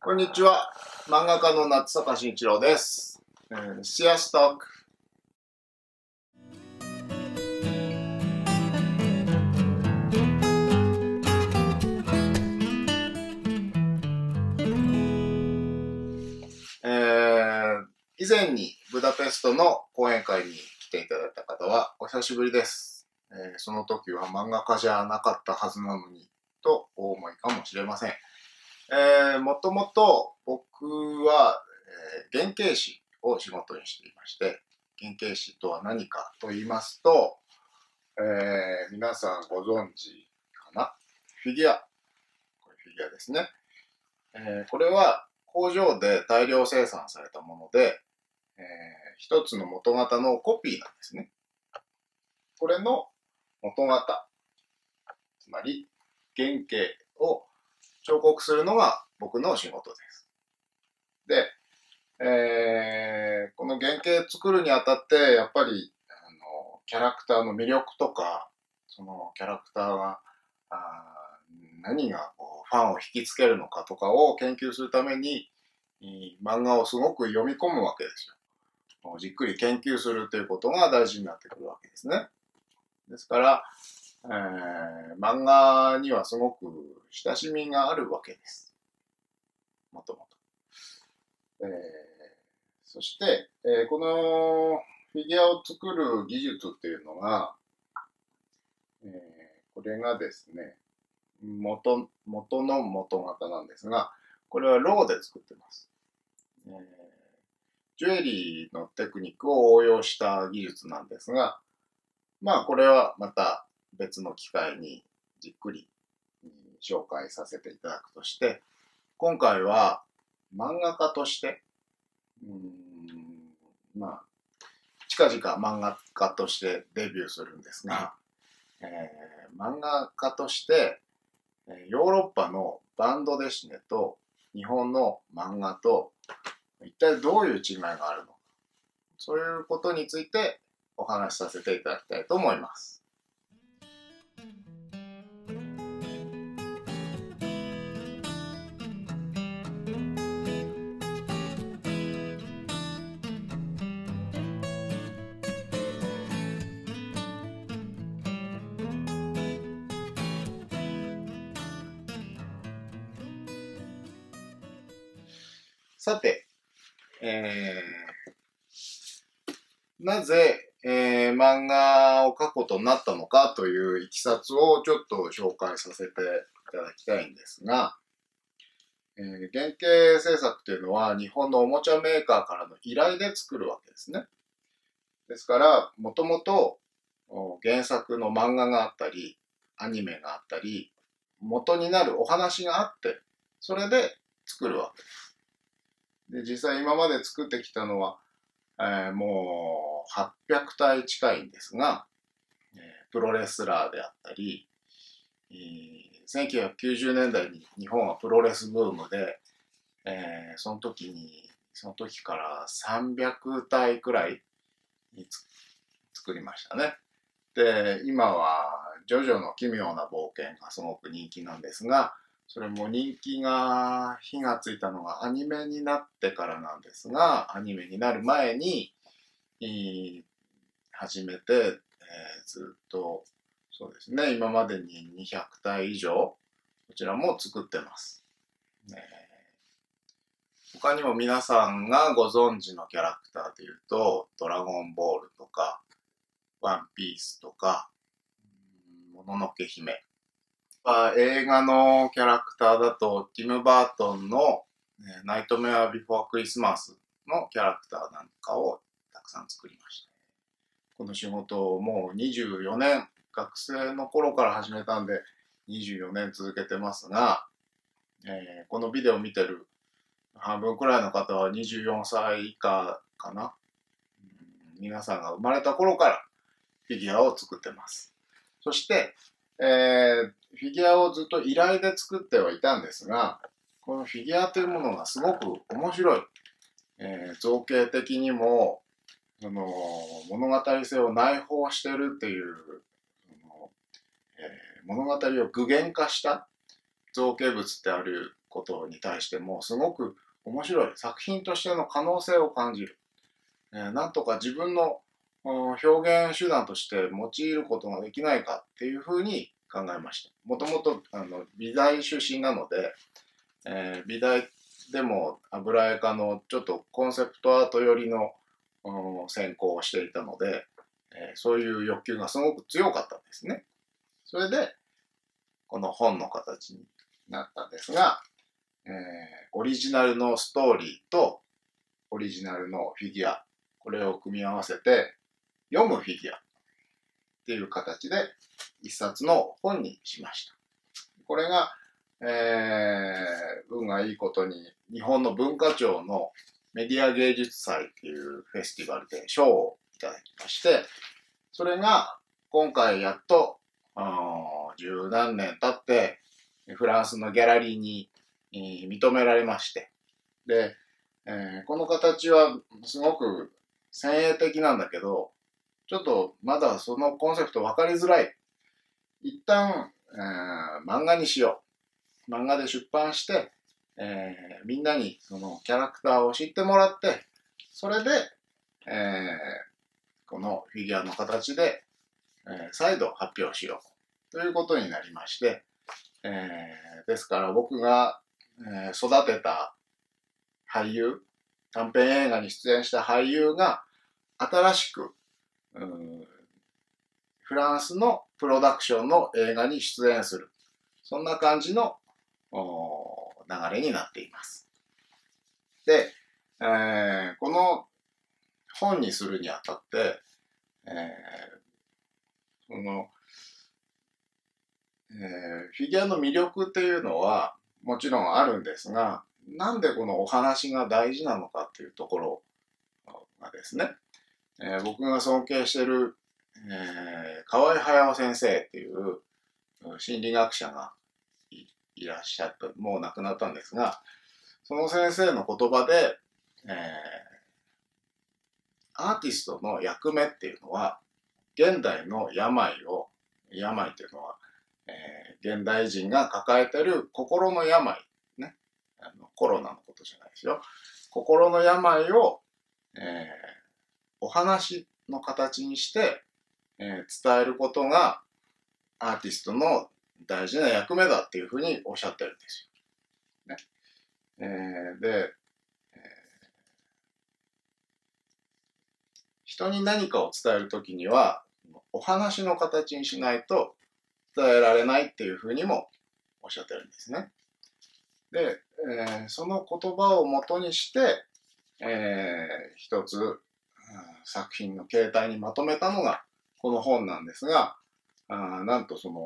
こんにちは。漫画家の夏坂慎一郎です。シアストーク。以前にブダペストの講演会に来ていただいた方はお久しぶりです。その時は漫画家じゃなかったはずなのにとお思いかもしれません。もともと僕は、原型師を仕事にしていまして、原型師とは何かと言いますと、皆さんご存知かな？フィギュア。これフィギュアですね。これは工場で大量生産されたもので、一つの元型のコピーなんですね。これの元型、つまり原型を彫刻するのが僕の仕事です。で、この原型作るにあたって、やっぱりキャラクターの魅力とか、そのキャラクターが何がこうファンを引きつけるのかとかを研究するために、漫画をすごく読み込むわけですよ。じっくり研究するということが大事になってくるわけですね。ですから、漫画にはすごく親しみがあるわけです。もともと。そして、このフィギュアを作る技術っていうのが、これがですね、元の元型なんですが、これはローで作ってます。ジュエリーのテクニックを応用した技術なんですが、まあこれはまた別の機会にじっくり紹介させていただくとして、今回は漫画家として、まあ近々漫画家としてデビューするんですが、漫画家としてヨーロッパのバンドデシネと日本の漫画と一体どういう違いがあるのか、そういうことについてお話しさせていただきたいと思います。さて、なぜ、漫画を描くことになったのかといういきさつをちょっと紹介させていただきたいんですが、原型制作というのは日本のおもちゃメーカーからの依頼で作るわけですね。ですから、もともと原作の漫画があったり、アニメがあったり、元になるお話があって、それで作るわけです。で、実際今まで作ってきたのは、もう800体近いんですが、プロレスラーであったり、1990年代に日本はプロレスブームで、その時から300体くらいに作りましたね。で、今はジョジョの奇妙な冒険がすごく人気なんですが、それも人気が火がついたのがアニメになってからなんですが、アニメになる前に始めて、ずっとそうですね、今までに200体以上こちらも作ってます。他にも皆さんがご存知のキャラクターでいうと、ドラゴンボールとか、ワンピースとか、もののけ姫。映画のキャラクターだと、ティム・バートンのナイトメア・ビフォー・クリスマスのキャラクターなんかをたくさん作りました。この仕事をもう24年、学生の頃から始めたんで、24年続けてますが、このビデオを見てる半分くらいの方は24歳以下かな。皆さんが生まれた頃からフィギュアを作ってます。そして、フィギュアをずっと依頼で作ってはいたんですが、このフィギュアというものがすごく面白い。造形的にも、物語性を内包しているっていう、物語を具現化した造形物ってあることに対してもすごく面白い作品としての可能性を感じる。なんとか自分の表現手段として用いることができないかっていうふうに考えました。もともと美大出身なので、美大でも油絵科のちょっとコンセプトアート寄りの専攻をしていたので、そういう欲求がすごく強かったんですね。それでこの本の形になったんですが、オリジナルのストーリーとオリジナルのフィギュア、これを組み合わせて読むフィギュアっていう形で一冊の本にしました。これが、運がいいことに日本の文化庁のメディア芸術祭っていうフェスティバルで賞をいただきまして、それが今回やっと十何年経ってフランスのギャラリーに認められまして、で、この形はすごく先鋭的なんだけど、ちょっとまだそのコンセプト分かりづらい。一旦、漫画にしよう。漫画で出版して、みんなにそのキャラクターを知ってもらって、それで、このフィギュアの形で、再度発表しようということになりまして、ですから僕が、育てた俳優、短編映画に出演した俳優が新しくフランスのプロダクションの映画に出演する、そんな感じの流れになっています。で、この本にするにあたって、フィギュアの魅力っていうのはもちろんあるんですが、なんでこのお話が大事なのかっていうところがですね、僕が尊敬している、河合隼先生っていう心理学者がいらっしゃった、もう亡くなったんですが、その先生の言葉で、アーティストの役目っていうのは現代の病っていうのは、現代人が抱えている心の病ね、コロナのことじゃないですよ。心の病を、お話の形にして、伝えることがアーティストの大事な役目だっていうふうにおっしゃってるんですよ。ね。で、人に何かを伝えるときにはお話の形にしないと伝えられないっていうふうにもおっしゃってるんですね。で、その言葉をもとにして、一つ、作品の形態にまとめたのがこの本なんですが、なんとその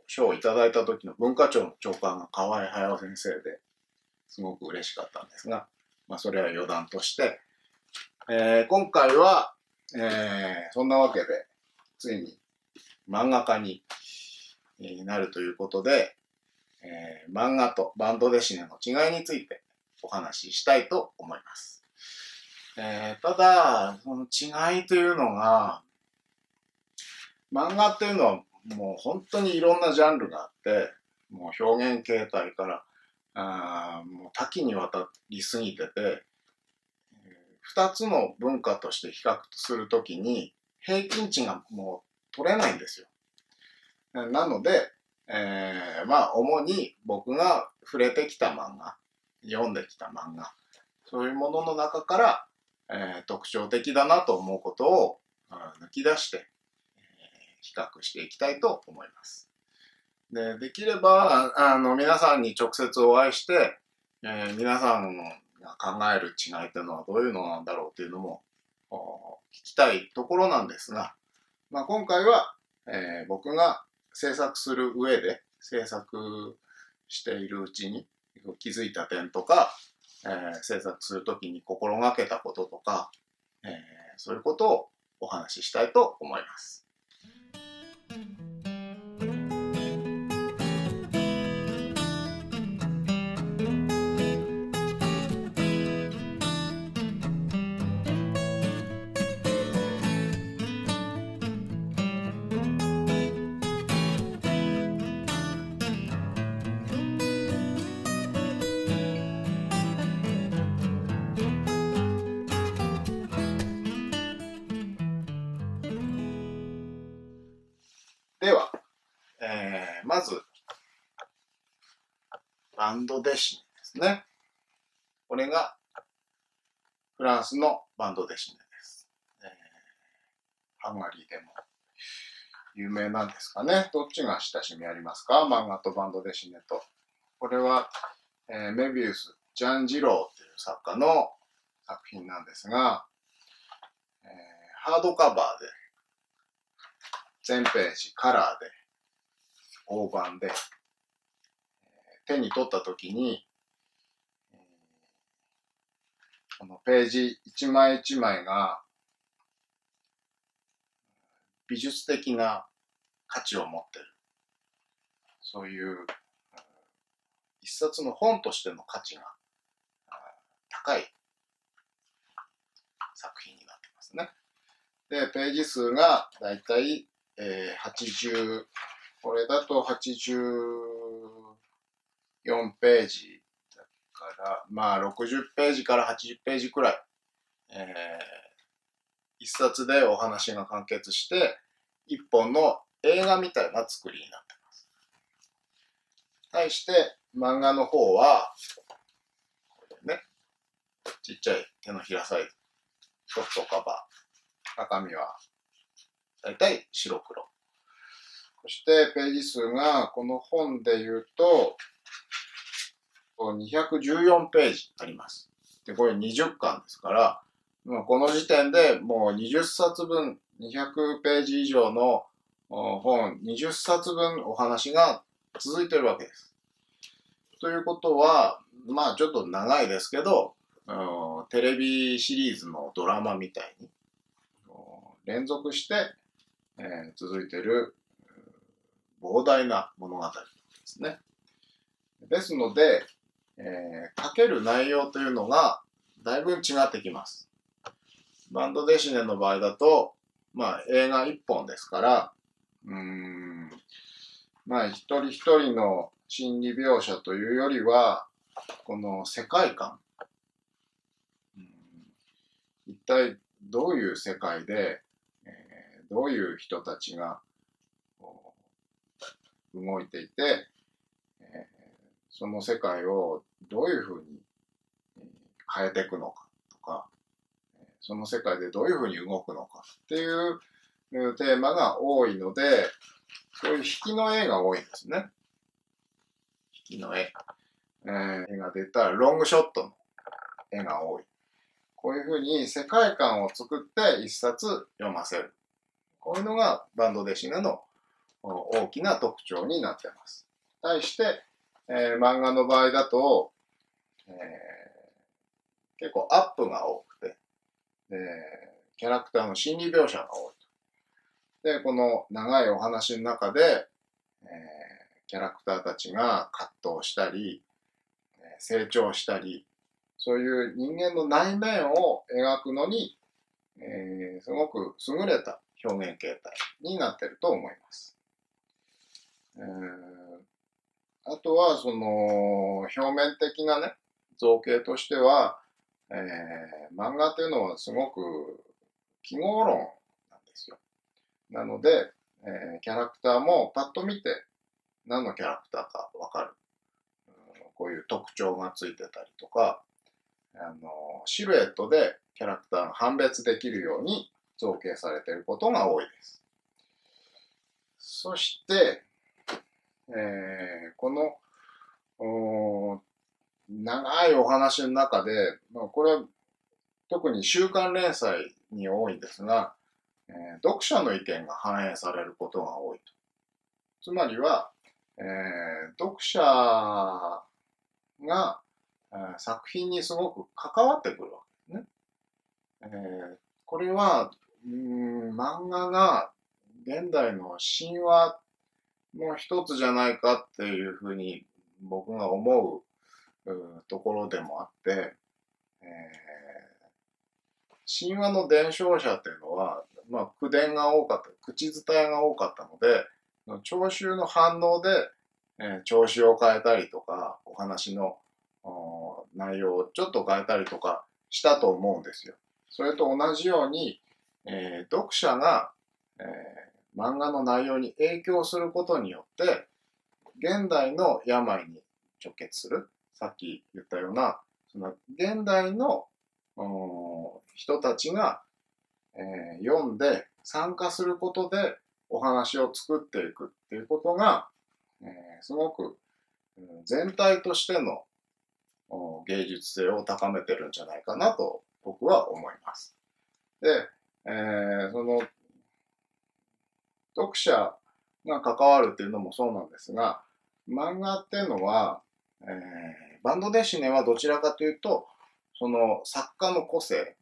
賞をいただいた時の文化庁の長官が河合隼先生ですごく嬉しかったんですが、それは余談として、今回は、そんなわけでついに漫画家になるということで、漫画とバンドデシネの違いについてお話ししたいと思います。ただその違いというのが、漫画っていうのはもう本当にいろんなジャンルがあって、もう表現形態からもう多岐にわたりすぎてて、2つの文化として比較するときに平均値がもう取れないんですよ。なので、主に僕が触れてきた漫画、読んできた漫画、そういうものの中から、特徴的だなと思うことを抜き出して、比較していきたいと思います。できれば皆さんに直接お会いして、皆さんが考える違いというのはどういうのなんだろうというのも聞きたいところなんですが、今回は、僕が制作する上で制作しているうちに気づいた点とか、制作するときに心がけたこととか、そういうことをお話ししたいと思います。では、まず、バンドデシネですね。これが、フランスのバンドデシネです。ハンガリーでも有名なんですかね。どっちが親しみありますか？漫画とバンドデシネと。これは、メビウス・ジャンジローという作家の作品なんですが、ハードカバーで、全ページカラーで、大判で、手に取ったときに、このページ一枚一枚が美術的な価値を持っている。そういう一冊の本としての価値が高い作品になってますね。で、ページ数がだいたい80、これだと84ページだから、まあ60ページから80ページくらい、一冊でお話が完結して、一本の映画みたいな作りになってます。対して、漫画の方は、これね、ちっちゃい手のひらサイズ、ソフトカバー、中身はだいたい白黒。そしてページ数がこの本で言うと214ページあります。で、これ20巻ですから、この時点でもう20冊分、200ページ以上の本、20冊分お話が続いてるわけです。ということは、まあちょっと長いですけど、テレビシリーズのドラマみたいに連続して、続いている膨大な物語ですね。ですので、書ける内容というのがだいぶ違ってきます。バンドデシネの場合だと、まあ映画一本ですから、まあ一人一人の心理描写というよりは、この世界観、一体どういう世界で、どういう人たちが動いていて、その世界をどういうふうに変えていくのかとか、その世界でどういうふうに動くのかっていうテーマが多いので、そういう引きの絵が多いんですね。引きの絵。絵が出たらロングショットの絵が多い。こういうふうに世界観を作って一冊読ませる。こういうのがバンドデシネの大きな特徴になっています。対して、漫画の場合だと、結構アップが多くて、キャラクターの心理描写が多いと。で、この長いお話の中で、キャラクターたちが葛藤したり、成長したり、そういう人間の内面を描くのに、すごく優れた表現形態になっていると思います。あとは、その、表面的なね、造形としては、漫画っていうのはすごく記号論なんですよ。なので、キャラクターもパッと見て何のキャラクターかわかる。こういう特徴がついてたりとか、シルエットでキャラクターが判別できるように造形されていることが多いです。そして、この長いお話の中で、これは特に週刊連載に多いんですが、読者の意見が反映されることが多いと。つまりは、読者が、作品にすごく関わってくるわけですね。これは漫画が現代の神話の一つじゃないかっていうふうに僕が思うところでもあって、神話の伝承者っていうのは、口伝が多かった、口伝えが多かったので、聴衆の反応で、調子を変えたりとか、お話の内容をちょっと変えたりとかしたと思うんですよ。それと同じように、読者が、漫画の内容に影響することによって、現代の病に直結する。さっき言ったような、その現代の人たちが、読んで参加することでお話を作っていくっていうことが、すごく全体としての芸術性を高めてるんじゃないかなと僕は思います。で、その読者が関わるっていうのもそうなんですが、漫画っていうのは、バンドデシネはどちらかというと、その作家の個性、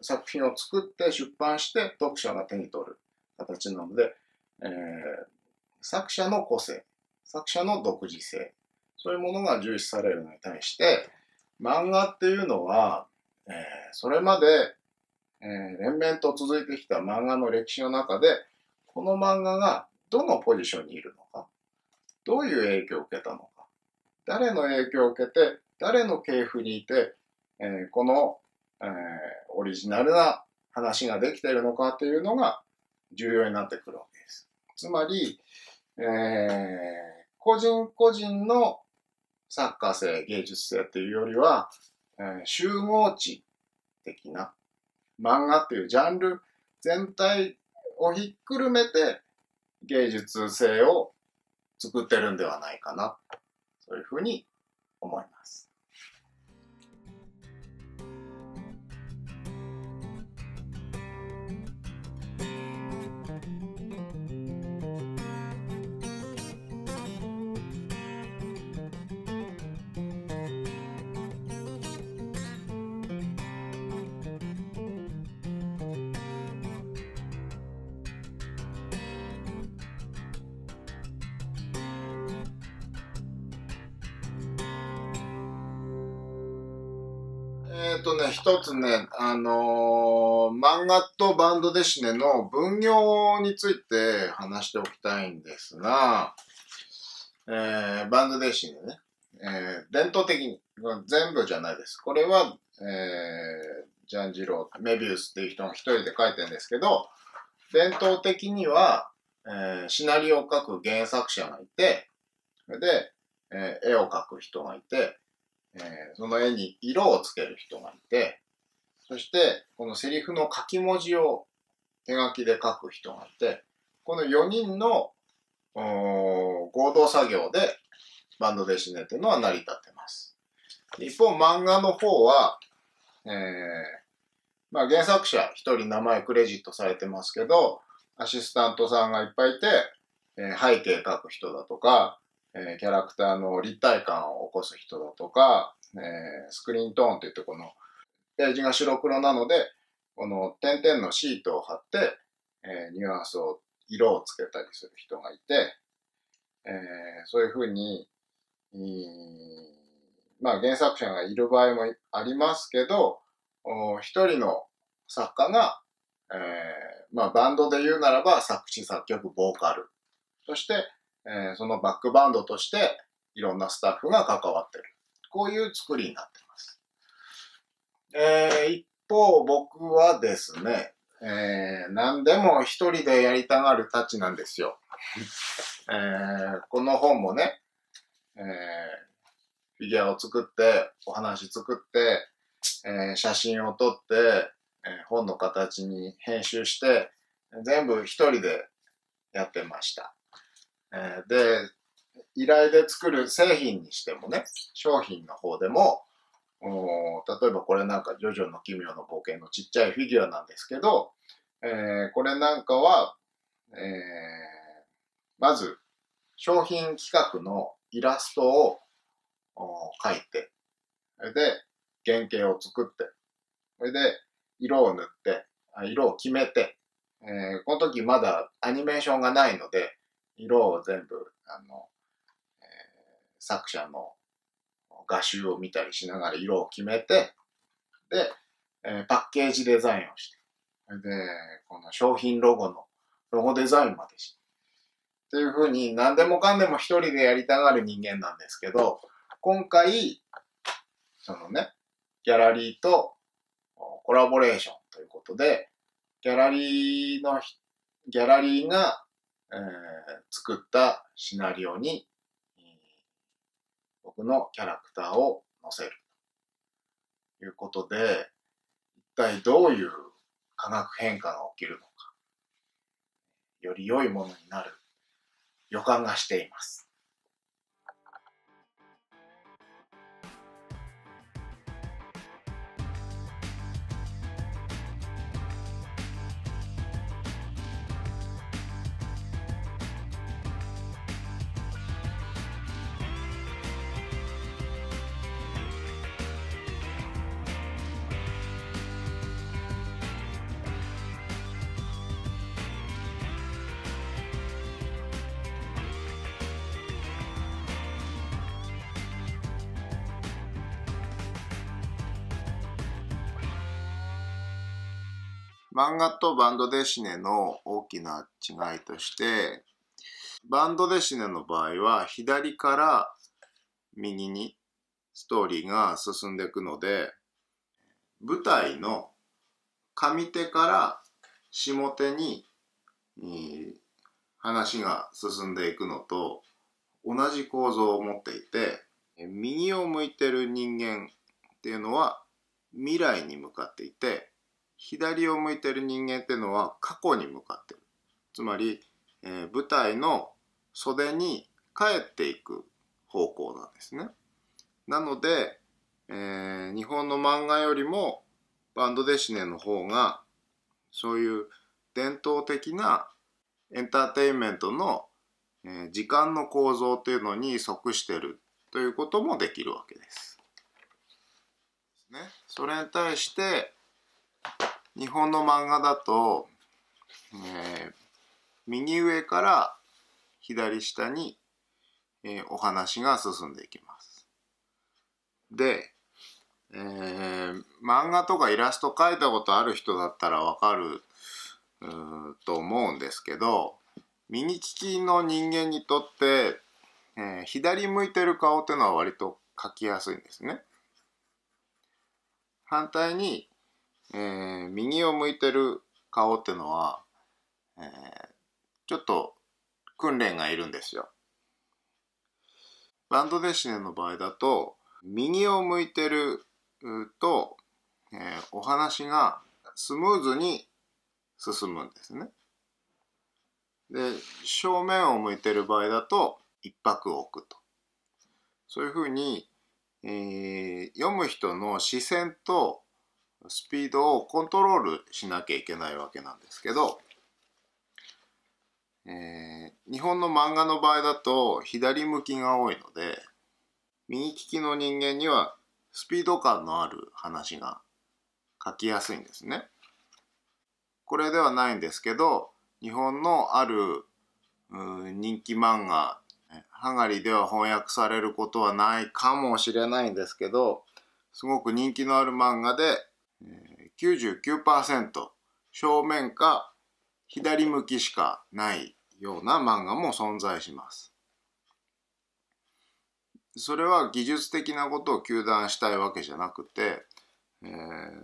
作品を作って出版して読者が手に取る形なので、作者の個性、作者の独自性、そういうものが重視されるのに対して、漫画っていうのは、それまで、連綿と続いてきた漫画の歴史の中で、この漫画がどのポジションにいるのか、どういう影響を受けたのか、誰の影響を受けて、誰の系譜にいて、この、オリジナルな話ができているのかっていうのが重要になってくるわけです。つまり、個人個人の作家性、芸術性っていうよりは、集合値的な漫画っていうジャンル全体をひっくるめて芸術性を作ってるんではないかな、そういうふうに思います。一つね、漫画とバンドデシネの分業について話しておきたいんですが、バンドデシネね、伝統的に、全部じゃないです。これは、ジャンジロー、メビウスっていう人が一人で書いてるんですけど、伝統的には、シナリオを書く原作者がいて、で、絵を描く人がいて、その絵に色をつける人がいて、そしてこのセリフの書き文字を手書きで書く人がいて、この4人の合同作業でバンドデシネっていうのは成り立ってます。一方漫画の方は、原作者1人名前クレジットされてますけど、アシスタントさんがいっぱいいて、背景描く人だとか、キャラクターの立体感を起こす人だとか、スクリーントーンといってこのページが白黒なので、この点々のシートを貼って、ニュアンスを、色をつけたりする人がいて、そういうふうに、原作者がいる場合もありますけど、一人の作家が、バンドで言うならば作詞作曲ボーカル、そして、そのバックバンドとしていろんなスタッフが関わっている。こういう作りになっています。一方僕はですね、何でも一人でやりたがるたちなんですよ。この本もね、フィギュアを作って、お話作って、写真を撮って、本の形に編集して、全部一人でやってました。で、依頼で作る製品にしてもね、商品の方でも、例えばこれなんかジョジョの奇妙な冒険のちっちゃいフィギュアなんですけど、これなんかは、まず商品企画のイラストを描いて、それで原型を作って、それで色を塗って、色を決めて、この時まだアニメーションがないので、色を全部作者の画集を見たりしながら色を決めて、で、パッケージデザインをして、で、この商品ロゴデザインまでして、っていう風に何でもかんでも一人でやりたがる人間なんですけど、今回、そのね、ギャラリーとコラボレーションということで、ギャラリーのギャラリーが、作ったシナリオに、僕のキャラクターを載せるということで、一体どういう化学変化が起きるのか、より良いものになる予感がしています。漫画とバンドデシネの大きな違いとして、バンドデシネの場合は左から右にストーリーが進んでいくので、舞台の上手から下手に、話が進んでいくのと同じ構造を持っていて、右を向いてる人間っていうのは未来に向かっていて、左を向いてる人間っていうのは過去に向かってる。つまり、舞台の袖に帰っていく方向なんですね。なので、日本の漫画よりもバンドデシネの方がそういう伝統的なエンターテインメントの、時間の構造っていうのに即してるということもできるわけです。それに対して日本の漫画だと、右上から左下に、お話が進んでいきます。で、漫画とかイラスト描いたことある人だったらわかると思うんですけど、右利きの人間にとって、左向いてる顔っていうのは割と描きやすいんですね。反対に、右を向いてる顔っていうのは、ちょっと訓練がいるんですよ。バンドデシネの場合だと、右を向いてると、お話がスムーズに進むんですね。で、正面を向いてる場合だと一拍置くと。そういうふうに、読む人の視線とスピードをコントロールしなきゃいけないわけなんですけど、日本の漫画の場合だと左向きが多いので、右利きの人間にはスピード感のある話が書きやすいんですね。これではないんですけど、日本のある人気漫画、ハンガリーでは翻訳されることはないかもしれないんですけど、すごく人気のある漫画で 99% 正面か左向きしかないような漫画も存在します。それは技術的なことを糾弾したいわけじゃなくて、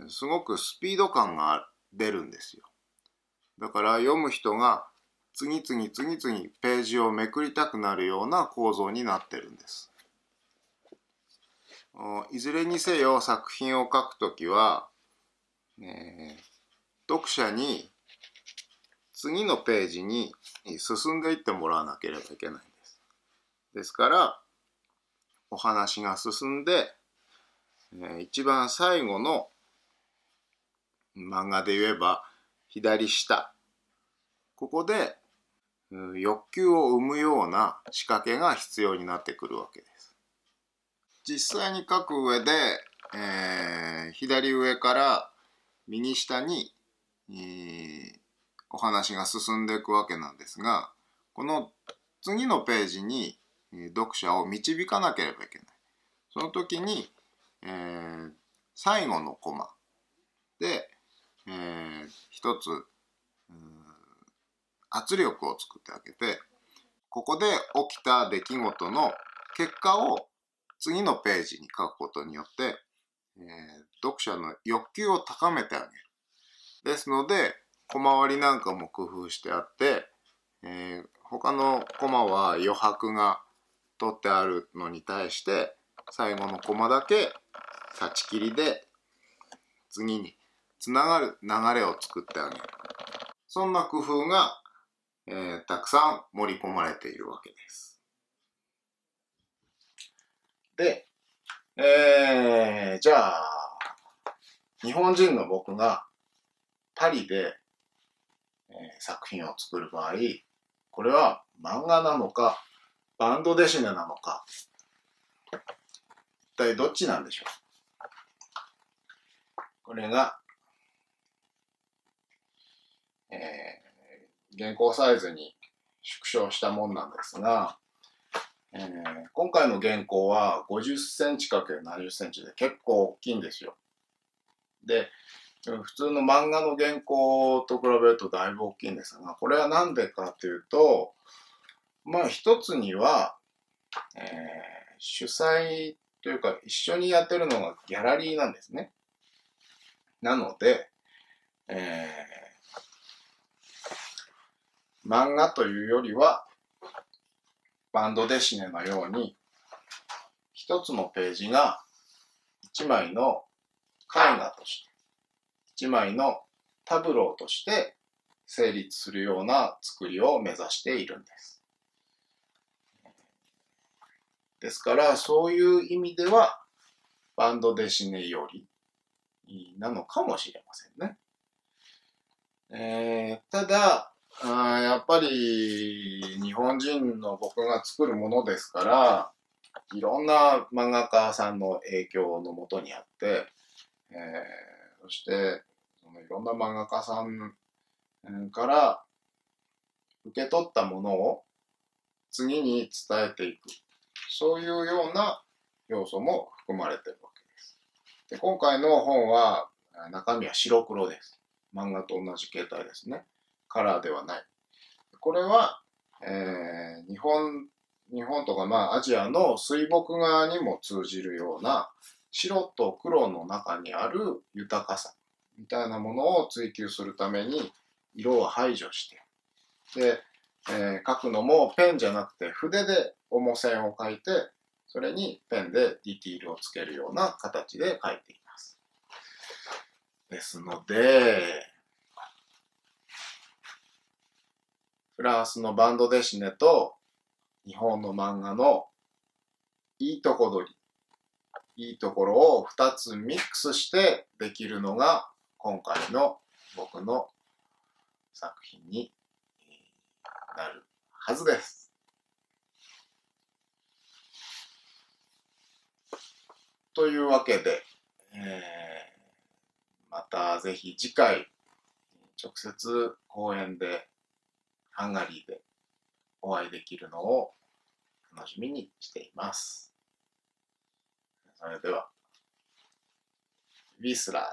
すごくスピード感が出るんですよ。だから読む人が次々ページをめくりたくなるような構造になってるんです。いずれにせよ作品を書くときは、読者に次のページに進んでいってもらわなければいけないんです。ですからお話が進んで、一番最後の漫画で言えば左下、ここで欲求を生むような仕掛けが必要になってくるわけです。実際に書く上で、左上から右下に、お話が進んでいくわけなんですが、この次のページに読者を導かなければいけない。その時に、最後のコマで、一つ圧力を作ってあげて、ここで起きた出来事の結果を次のページに書くことによって、読者の欲求を高めてあげる。ですので、小回りなんかも工夫してあって、他のコマは余白が取ってあるのに対して最後のコマだけ断ち切りで次につながる流れを作ってあげる。そんな工夫が、たくさん盛り込まれているわけです。で、じゃあ日本人の僕がパリで、作品を作る場合、これは漫画なのかバンドデシネなのか、一体どっちなんでしょう。これが、原稿サイズに縮小したもんなんですが、今回の原稿は50センチ ×70 センチで結構大きいんですよ。で、普通の漫画の原稿と比べるとだいぶ大きいんですが、これは何でかというと、まあ一つには、主催というか一緒にやってるのがギャラリーなんですね。なので、漫画というよりはバンドデシネのように一つのページが一枚の絵画として一枚のタブローとして成立するような作りを目指しているんです。ですからそういう意味ではバンドデシネよりなのかもしれませんね。ただやっぱり日本人の僕が作るものですからいろんな漫画家さんの影響のもとにあって、そしていろんな漫画家さんから受け取ったものを次に伝えていく、そういうような要素も含まれているわけです。で、今回の本は中身は白黒です。漫画と同じ形態ですね。カラーではない。これは、日本とか、アジアの水墨画にも通じるような白と黒の中にある豊かさみたいなものを追求するために色を排除してで、描くのもペンじゃなくて筆で重線を描いてそれにペンでディティールをつけるような形で描いています。ですのでフランスのバンドデシネと日本の漫画のいいとこ取り、いいところを2つミックスしてできるのが今回の僕の作品になるはずです。というわけで、またぜひ次回直接公演でハンガリーでお会いできるのを楽しみにしています。それでは、ヴィスラー。